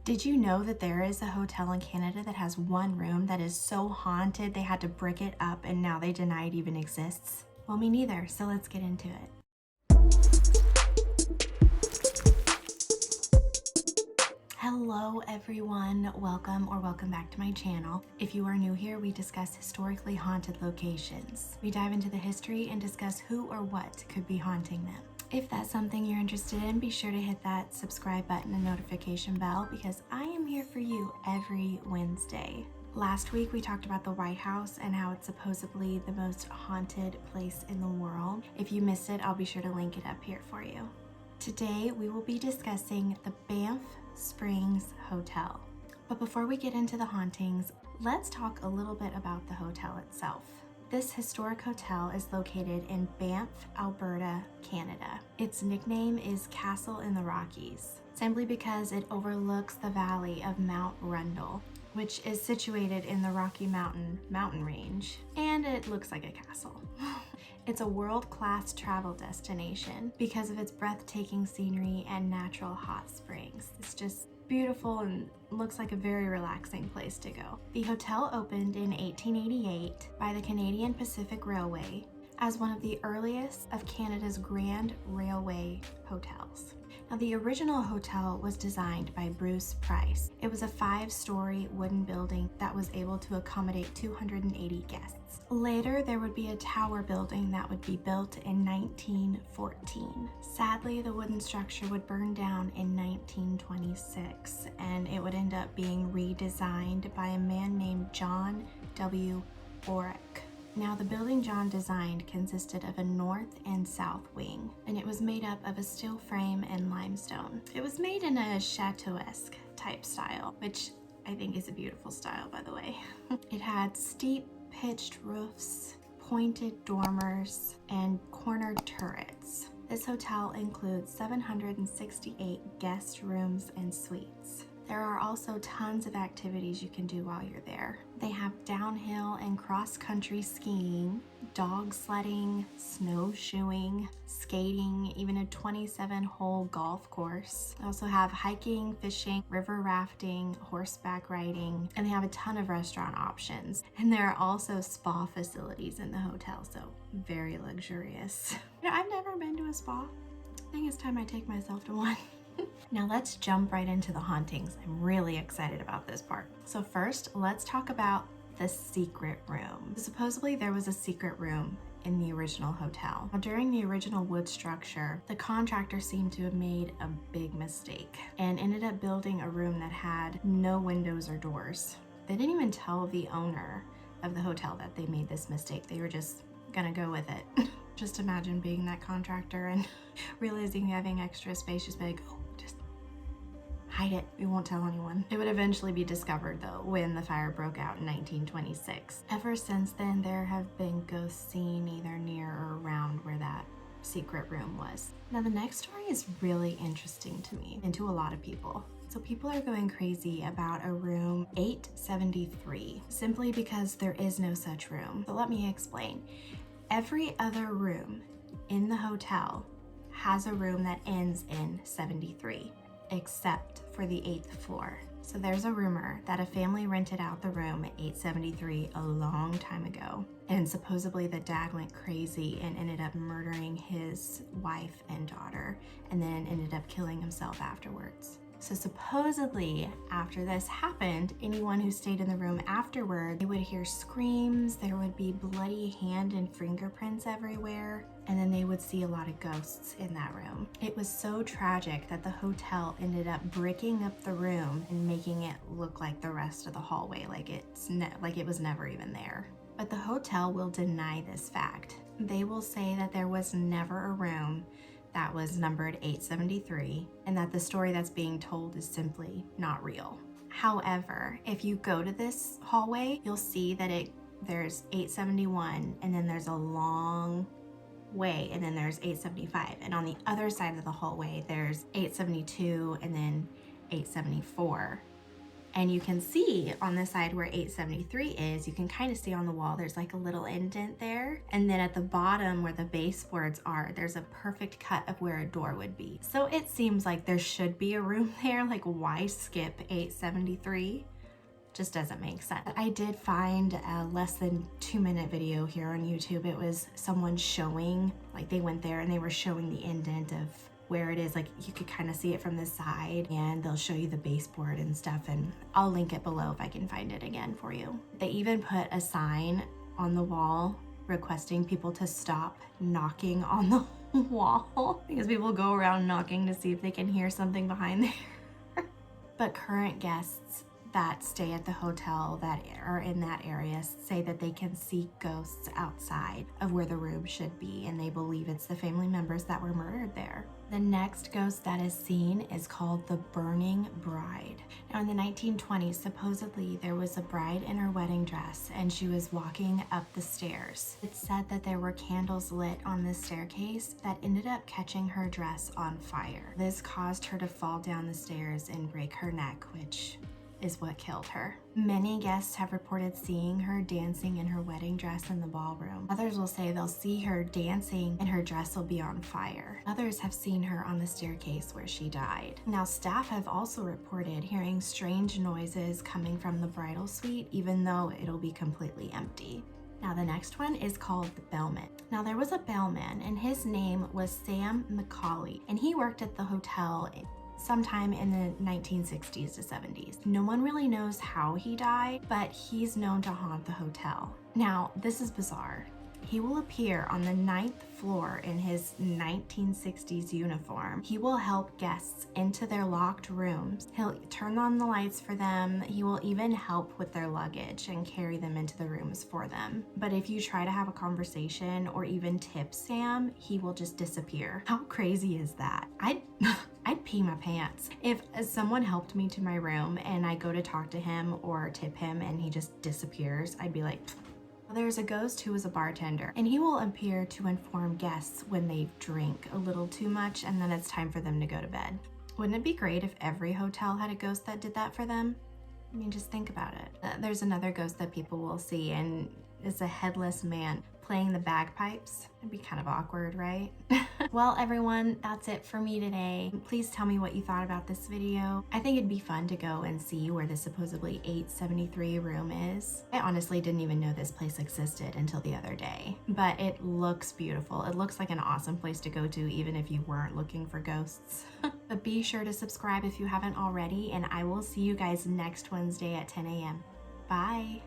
Did you know that there is a hotel in Canada that has one room that is so haunted they had to brick it up and now they deny it even exists? Well, me neither, so let's get into it. Hello everyone, welcome back to my channel. If you are new here, we discuss historically haunted locations. We dive into the history and discuss who or what could be haunting them. If that's something you're interested in, be sure to hit that subscribe button and notification bell because I am here for you every Wednesday. Last week we talked about the White House and how it's supposedly the most haunted place in the world. If you missed it, I'll be sure to link it up here for you. Today we will be discussing the Banff Springs Hotel. But before we get into the hauntings, let's talk a little bit about the hotel itself. This historic hotel is located in Banff, Alberta, Canada. Its nickname is Castle in the Rockies, simply because it overlooks the valley of Mount Rundle, which is situated in the Rocky mountain range, and it looks like a castle. It's a world-class travel destination because of its breathtaking scenery and natural hot springs. It's just beautiful and looks like a very relaxing place to go. The hotel opened in 1888 by the Canadian Pacific Railway as one of the earliest of Canada's grand railway hotels. Now, the original hotel was designed by Bruce Price. It was a 5-story wooden building that was able to accommodate 280 guests. Later, there would be a tower building that would be built in 1914. Sadly, the wooden structure would burn down in 1926, and it would end up being redesigned by a man named John W. Orrick. Now, the building John designed consisted of a north and south wing, and it was made up of a steel frame and limestone. It was made in a chateau-esque type style, which I think is a beautiful style, by the way. It had steep pitched roofs, pointed dormers, and cornered turrets. This hotel includes 768 guest rooms and suites. There are also tons of activities you can do while you're there. They have downhill and cross-country skiing, dog sledding, snowshoeing, skating, even a 27-hole golf course. They also have hiking, fishing, river rafting, horseback riding, and they have a ton of restaurant options. And there are also spa facilities in the hotel, so very luxurious. I've never been to a spa. I think it's time I take myself to one. Now let's jump right into the hauntings. I'm really excited about this part. So first, let's talk about the secret room. Supposedly there was a secret room in the original hotel. During the original wood structure, the contractor seemed to have made a big mistake and ended up building a room that had no windows or doors. They didn't even tell the owner of the hotel that they made this mistake. They were just gonna go with it. Just imagine being that contractor and realizing having extra space, just be like, oh, just hide it. We won't tell anyone. It would eventually be discovered though when the fire broke out in 1926. Ever since then, there have been ghosts seen either near or around where that secret room was. Now the next story is really interesting to me and to a lot of people. So people are going crazy about a room 873 simply because there is no such room. So let me explain. Every other room in the hotel has a room that ends in 73, except for the 8th floor. So there's a rumor that a family rented out the room at 873 a long time ago, and supposedly the dad went crazy and ended up murdering his wife and daughter, and then ended up killing himself afterwards. So supposedly after this happened, anyone who stayed in the room afterward, they would hear screams, there would be bloody hand and fingerprints everywhere, and then they would see a lot of ghosts in that room. It was so tragic that the hotel ended up bricking up the room and making it look like the rest of the hallway, like it was never even there. But the hotel will deny this fact. They will say that there was never a room that was numbered 873, and that the story that's being told is simply not real. However, if you go to this hallway, you'll see that there's 871, and then there's a long way, and then there's 875, and on the other side of the hallway there's 872 and then 874. And you can see on the side where 873 is, you can kind of see on the wall, there's like a little indent there. And then at the bottom where the baseboards are, there's a perfect cut of where a door would be. So it seems like there should be a room there. Like, why skip 873? Just doesn't make sense. I did find a less than 2-minute video here on YouTube. It was someone showing, like they went there and they were showing the indent of where it is. Like you could kind of see it from the side, and they'll show you the baseboard and stuff, and I'll link it below if I can find it again for you. They even put a sign on the wall requesting people to stop knocking on the wall because people go around knocking to see if they can hear something behind there. But current guests that stay at the hotel that are in that area say that they can see ghosts outside of where the room should be, and they believe it's the family members that were murdered there. The next ghost that is seen is called the Burning Bride. Now in the 1920s, supposedly there was a bride in her wedding dress and she was walking up the stairs. It's said that there were candles lit on the staircase that ended up catching her dress on fire. This caused her to fall down the stairs and break her neck, which is what killed her. Many guests have reported seeing her dancing in her wedding dress in the ballroom. Others will say they'll see her dancing and her dress will be on fire. Others have seen her on the staircase where she died. Now, staff have also reported hearing strange noises coming from the bridal suite, even though it'll be completely empty. Now the next one is called the Bellman. Now there was a bellman and his name was Sam McCauley, and he worked at the hotel sometime in the 1960s to 70s. No one really knows how he died, but he's known to haunt the hotel. Now, this is bizarre. He will appear on the 9th floor in his 1960s uniform. He will help guests into their locked rooms. He'll turn on the lights for them. He will even help with their luggage and carry them into the rooms for them. But if you try to have a conversation or even tip Sam, he will just disappear. How crazy is that? I'd pee my pants. If someone helped me to my room and I go to talk to him or tip him and he just disappears, I'd be like, there's a ghost who is a bartender, and he will appear to inform guests when they drink a little too much and then it's time for them to go to bed. Wouldn't it be great if every hotel had a ghost that did that for them? I mean, just think about it. There's another ghost that people will see, and it's a headless man playing the bagpipes. It'd be kind of awkward, right? Well, everyone, that's it for me today. Please tell me what you thought about this video. I think it'd be fun to go and see where the supposedly 873 room is. I honestly didn't even know this place existed until the other day, but it looks beautiful. It looks like an awesome place to go to, even if you weren't looking for ghosts. But be sure to subscribe if you haven't already, and I will see you guys next Wednesday at 10 a.m. Bye.